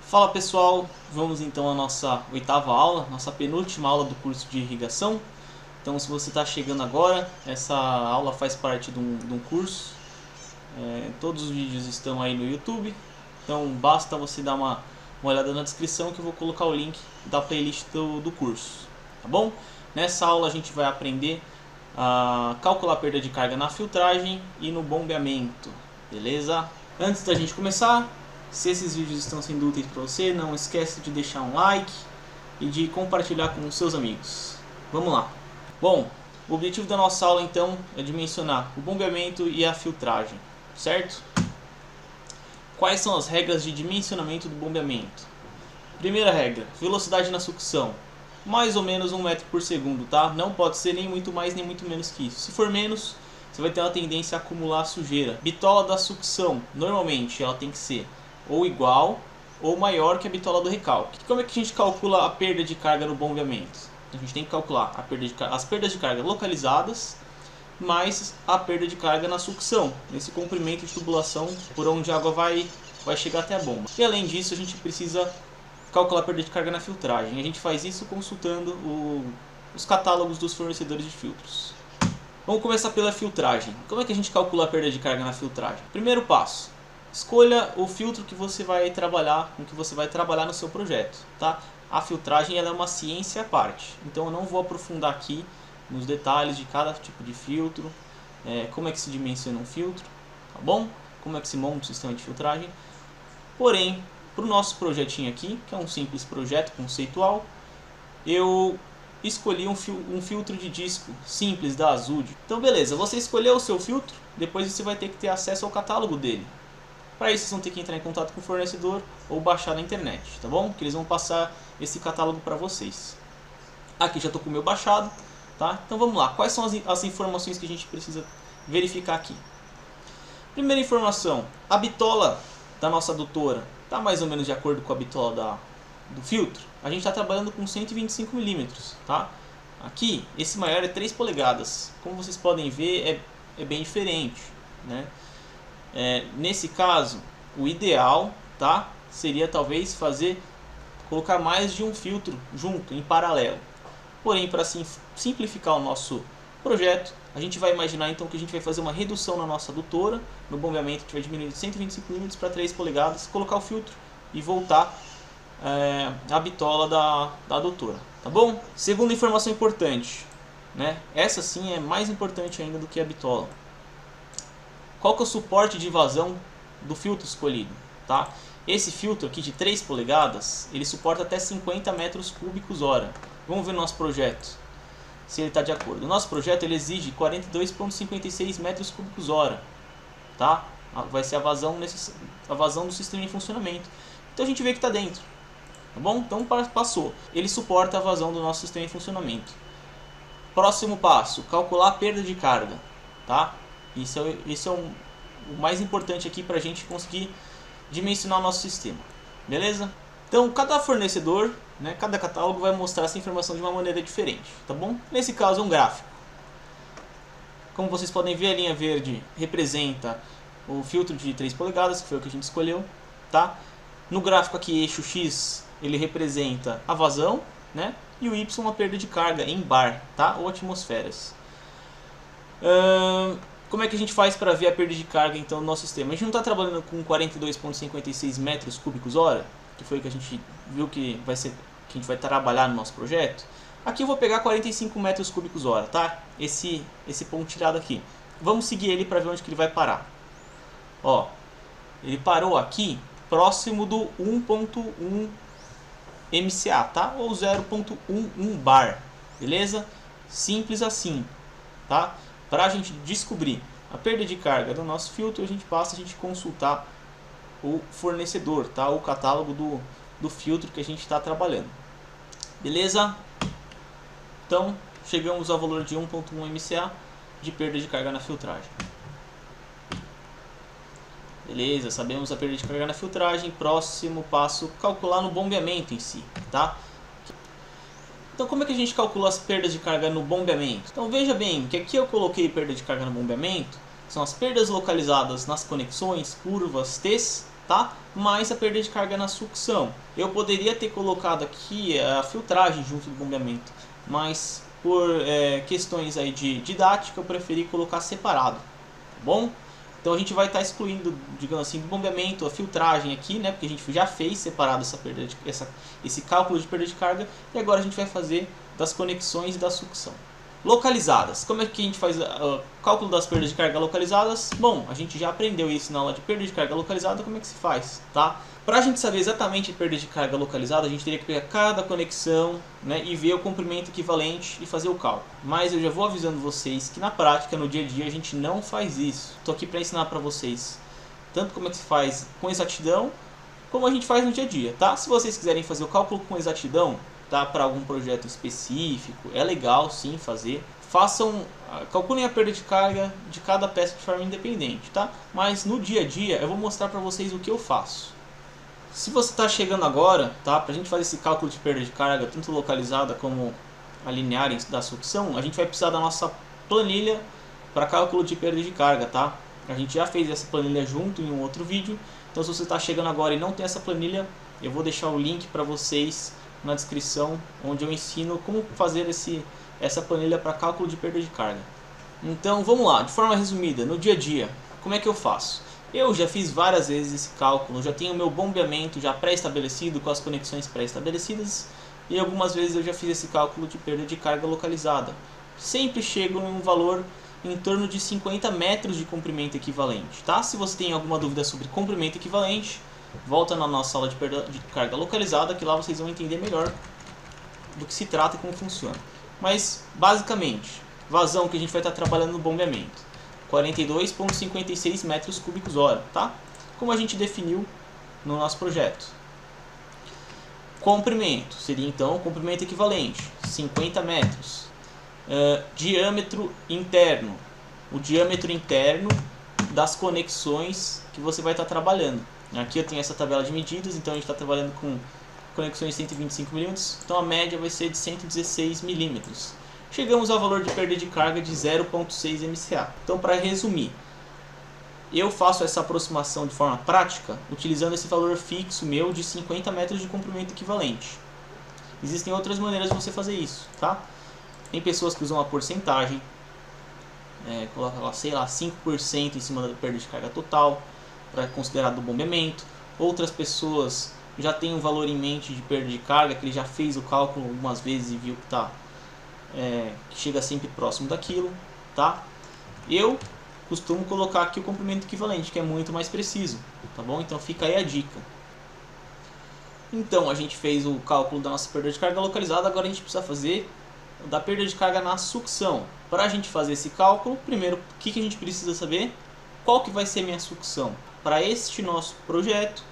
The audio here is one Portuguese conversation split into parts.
Fala pessoal, vamos então à nossa oitava aula, nossa penúltima aula do curso de irrigação. Então se você está chegando agora, essa aula faz parte de um curso, todos os vídeos estão aí no YouTube, então basta você dar uma olhada na descrição que eu vou colocar o link da playlist do curso, tá bom? Nessa aula a gente vai aprender a calcular a perda de carga na filtragem e no bombeamento, beleza? Antes da gente começar, se esses vídeos estão sendo úteis para você, não esquece de deixar um like e de compartilhar com os seus amigos. Vamos lá. Bom, o objetivo da nossa aula então é dimensionar o bombeamento e a filtragem, certo? Quais são as regras de dimensionamento do bombeamento? Primeira regra, velocidade na sucção. Mais ou menos 1 metro por segundo, tá? Não pode ser nem muito mais nem muito menos que isso. Se for menos, você vai ter uma tendência a acumular sujeira. Bitola da sucção, normalmente ela tem que ser ou igual ou maior que a bitola do recalque. Como é que a gente calcula a perda de carga no bombeamento? A gente tem que calcular as perdas de carga localizadas mais a perda de carga na sucção, nesse comprimento de tubulação por onde a água vai chegar até a bomba. E além disso, a gente precisa calcular a perda de carga na filtragem. A gente faz isso consultando os catálogos dos fornecedores de filtros. Vamos começar pela filtragem. Como é que a gente calcula a perda de carga na filtragem? Primeiro passo, escolha o filtro que você vai trabalhar, com que você vai trabalhar no seu projeto, tá? A filtragem ela é uma ciência à parte, então eu não vou aprofundar aqui nos detalhes de cada tipo de filtro, como é que se dimensiona um filtro, tá bom? Como é que se monta um sistema de filtragem. Porém, para o nosso projetinho aqui, que é um simples projeto conceitual, eu escolhi um filtro de disco simples da Azud. Então beleza, você escolheu o seu filtro, depois você vai ter que ter acesso ao catálogo dele. Para isso, vocês vão ter que entrar em contato com o fornecedor ou baixar na internet, tá bom? Que eles vão passar esse catálogo para vocês. Aqui já estou com o meu baixado, tá? Então vamos lá, quais são as informações que a gente precisa verificar aqui? Primeira informação, a bitola da nossa adutora está mais ou menos de acordo com a bitola do filtro. A gente está trabalhando com 125 mm, tá? Aqui, esse maior é 3 polegadas. Como vocês podem ver, é bem diferente, né? Nesse caso, o ideal, tá, seria talvez colocar mais de um filtro junto, em paralelo. Porém, para simplificar o nosso projeto, a gente vai imaginar então que a gente vai fazer uma redução na nossa adutora, no bombeamento a gente vai diminuir de 125 mm para 3 polegadas, colocar o filtro e voltar a bitola da adutora, tá bom? Segunda informação importante, né? Essa sim é mais importante ainda do que a bitola. Qual que é o suporte de vazão do filtro escolhido, tá? Esse filtro aqui de 3 polegadas, ele suporta até 50 metros cúbicos hora. Vamos ver no nosso projeto, se ele está de acordo. O nosso projeto ele exige 42,56 metros cúbicos hora, tá? Vai ser a vazão do sistema em funcionamento. Então a gente vê que está dentro, tá bom? Então passou. Ele suporta a vazão do nosso sistema em funcionamento. Próximo passo, calcular a perda de carga, tá? Isso é o mais importante aqui para a gente conseguir dimensionar o nosso sistema, beleza? Então cada fornecedor, né, cada catálogo vai mostrar essa informação de uma maneira diferente, tá bom? Nesse caso é um gráfico. Como vocês podem ver, a linha verde representa o filtro de 3 polegadas, que foi o que a gente escolheu, tá? No gráfico aqui, eixo X, ele representa a vazão, né? E o Y a perda de carga em bar, tá? Ou atmosferas. Como é que a gente faz para ver a perda de carga então no nosso sistema? A gente não está trabalhando com 42,56 metros cúbicos hora, que foi o que a gente viu que a gente vai trabalhar no nosso projeto. Aqui eu vou pegar 45 metros cúbicos hora, tá? Esse ponto tirado aqui. Vamos seguir ele para ver onde que ele vai parar. Ó, ele parou aqui próximo do 1.1 MCA, tá? Ou 0.11 bar, beleza? Simples assim, tá? Para a gente descobrir a perda de carga do nosso filtro, a gente consultar o fornecedor, tá? O catálogo do filtro que a gente está trabalhando. Beleza? Então, chegamos ao valor de 1.1 MCA de perda de carga na filtragem. Beleza, sabemos a perda de carga na filtragem. Próximo passo, calcular no bombeamento em si, tá? Então como é que a gente calcula as perdas de carga no bombeamento? Então veja bem que aqui eu coloquei perda de carga no bombeamento, são as perdas localizadas nas conexões, curvas, T's tá? Mais a perda de carga na sucção. Eu poderia ter colocado aqui a filtragem junto do bombeamento, mas por questões aí de didática eu preferi colocar separado, tá bom? Então a gente vai estar excluindo, digamos assim, do bombeamento a filtragem aqui, né? Porque a gente já fez separado esse cálculo de perda de carga, e agora a gente vai fazer das conexões e da sucção. Localizadas. Como é que a gente faz o cálculo das perdas de carga localizadas? Bom, a gente já aprendeu isso na aula de perda de carga localizada, como é que se faz, tá? Para a gente saber exatamente a perda de carga localizada, a gente teria que pegar cada conexão, né, e ver o comprimento equivalente e fazer o cálculo. Mas eu já vou avisando vocês que na prática, no dia a dia, a gente não faz isso. Estou aqui para ensinar para vocês tanto como é que se faz com exatidão, como a gente faz no dia a dia, tá? Se vocês quiserem fazer o cálculo com exatidão, tá, para algum projeto específico, é legal sim fazer. Calculem a perda de carga de cada peça de forma independente, tá? Mas no dia a dia eu vou mostrar para vocês o que eu faço. Se você está chegando agora, tá, para a gente fazer esse cálculo de perda de carga, tanto localizada como a linear da sucção, a gente vai precisar da nossa planilha para cálculo de perda de carga, tá? A gente já fez essa planilha junto em um outro vídeo, então se você está chegando agora e não tem essa planilha, eu vou deixar o link para vocês na descrição, onde eu ensino como fazer essa planilha para cálculo de perda de carga. Então vamos lá, de forma resumida, no dia a dia, como é que eu faço? Eu já fiz várias vezes esse cálculo, já tenho o meu bombeamento já pré-estabelecido, com as conexões pré-estabelecidas, e algumas vezes eu já fiz esse cálculo de perda de carga localizada. Sempre chego em um valor em torno de 50 metros de comprimento equivalente, tá? Se você tem alguma dúvida sobre comprimento equivalente, volta na nossa aula de perda de carga localizada, que lá vocês vão entender melhor do que se trata e como funciona. Mas, basicamente, vazão que a gente vai estar trabalhando no bombeamento, 42,56 metros cúbicos hora, tá? Como a gente definiu no nosso projeto. Comprimento, seria então o comprimento equivalente, 50 metros. Diâmetro interno, o diâmetro interno das conexões que você vai estar trabalhando. Aqui eu tenho essa tabela de medidas, então a gente está trabalhando com conexões de 125 mm, então a média vai ser de 116 mm. Chegamos ao valor de perda de carga de 0,6 MCA. Então, para resumir, eu faço essa aproximação de forma prática utilizando esse valor fixo meu de 50 metros de comprimento equivalente. Existem outras maneiras de você fazer isso, tá? Tem pessoas que usam a porcentagem, coloca lá, sei lá, 5% em cima da perda de carga total, para considerar do bombeamento. Outras pessoas já têm um valor em mente de perda de carga, que ele já fez o cálculo algumas vezes e viu que chega sempre próximo daquilo, tá? Eu costumo colocar aqui o comprimento equivalente, que é muito mais preciso, tá bom? Então fica aí a dica. Então a gente fez o cálculo da nossa perda de carga localizada, agora a gente precisa fazer da perda de carga na sucção. Para a gente fazer esse cálculo, primeiro, o que a gente precisa saber? Qual que vai ser minha sucção? Para este nosso projeto,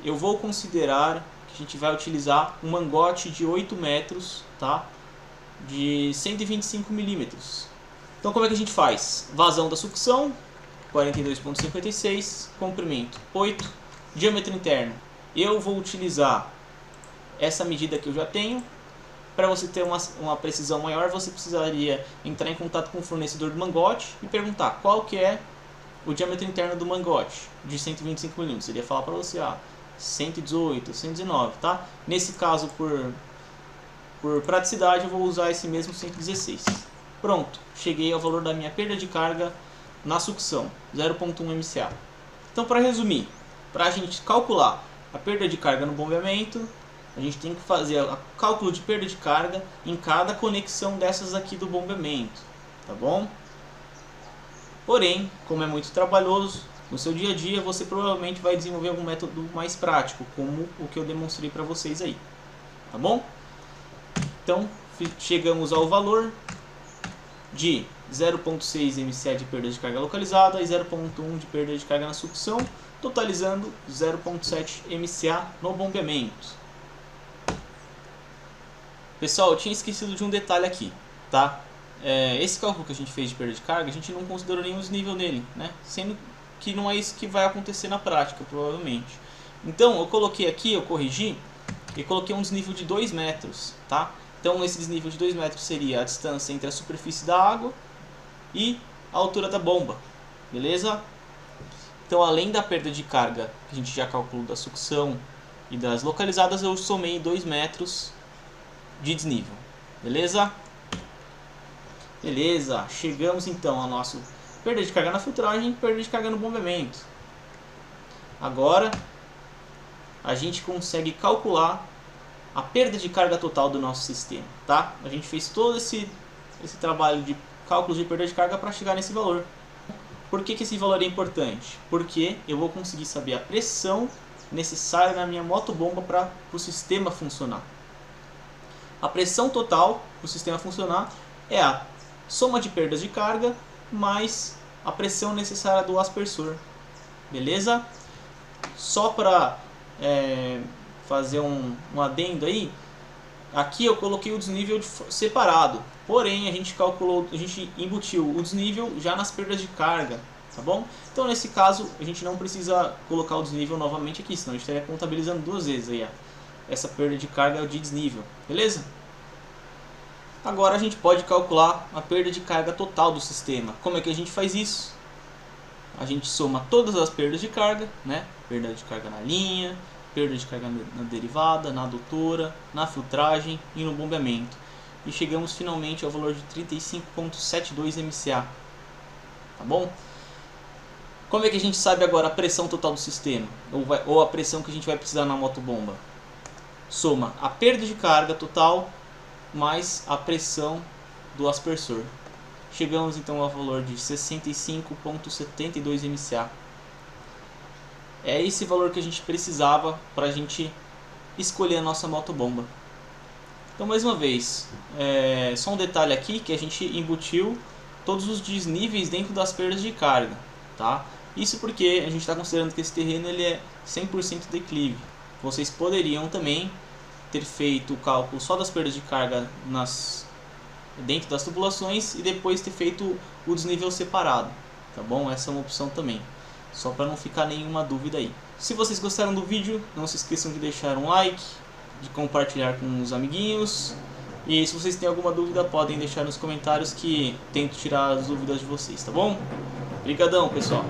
eu vou considerar que a gente vai utilizar um mangote de 8 metros, tá? De 125 mm. Então como é que a gente faz? Vazão da sucção, 42,56, comprimento 8, diâmetro interno. Eu vou utilizar essa medida que eu já tenho. Para você ter uma precisão maior, você precisaria entrar em contato com o fornecedor do mangote e perguntar qual que é o diâmetro interno do mangote de 125 mm. Ele ia falar para você, 118, 119, tá? Nesse caso, por praticidade, eu vou usar esse mesmo 116. Pronto, cheguei ao valor da minha perda de carga na sucção, 0,1 MCA. Então, para resumir, para a gente calcular a perda de carga no bombeamento, a gente tem que fazer o cálculo de perda de carga em cada conexão dessas aqui do bombeamento, tá bom? Porém, como é muito trabalhoso, no seu dia a dia você provavelmente vai desenvolver algum método mais prático, como o que eu demonstrei para vocês aí, tá bom? Então, chegamos ao valor de 0,6 MCA de perda de carga localizada e 0,1 de perda de carga na sucção, totalizando 0,7 MCA no bombeamento. Pessoal, eu tinha esquecido de um detalhe aqui, tá? Esse cálculo que a gente fez de perda de carga, a gente não considerou nenhum desnível nele, né? Sendo que não é isso que vai acontecer na prática, provavelmente. Então, eu coloquei aqui, eu corrigi, e coloquei um desnível de 2 metros, tá? Então, esse desnível de 2 metros seria a distância entre a superfície da água e a altura da bomba, beleza? Então, além da perda de carga que a gente já calculou da sucção e das localizadas, eu somei 2 metros de desnível. Beleza? Beleza, chegamos então ao nosso perda de carga na filtragem e perda de carga no bombeamento. Agora a gente consegue calcular a perda de carga total do nosso sistema, tá? A gente fez todo esse trabalho de cálculos de perda de carga para chegar nesse valor. Por que esse valor é importante? Porque eu vou conseguir saber a pressão necessária na minha motobomba para o sistema funcionar. A pressão total para o sistema funcionar é a soma de perdas de carga mais a pressão necessária do aspersor. Beleza? Só para fazer um adendo aí, aqui eu coloquei o desnível separado, porém a gente embutiu o desnível já nas perdas de carga, tá bom? Então nesse caso a gente não precisa colocar o desnível novamente aqui, senão a gente estaria contabilizando duas vezes aí, essa perda de carga de desnível, beleza? Agora a gente pode calcular a perda de carga total do sistema. Como é que a gente faz isso? A gente soma todas as perdas de carga, né? Perda de carga na linha, perda de carga na derivada, na adutora, na filtragem e no bombeamento. E chegamos finalmente ao valor de 35,72 MCA. Tá bom? Como é que a gente sabe agora a pressão total do sistema? Ou a pressão que a gente vai precisar na motobomba? Soma a perda de carga total mais a pressão do aspersor. Chegamos então ao valor de 65,72 MCA. É esse valor que a gente precisava para a gente escolher a nossa motobomba. Então, mais uma vez, só um detalhe aqui, que a gente embutiu todos os desníveis dentro das perdas de carga, tá? Isso porque a gente está considerando que esse terreno ele é 100% declive. Vocês poderiam também ter feito o cálculo só das perdas de carga dentro das tubulações e depois ter feito o desnível separado, tá bom? Essa é uma opção também, só para não ficar nenhuma dúvida aí. Se vocês gostaram do vídeo, não se esqueçam de deixar um like, de compartilhar com os amiguinhos, e se vocês têm alguma dúvida podem deixar nos comentários que tento tirar as dúvidas de vocês, tá bom? Obrigadão, pessoal!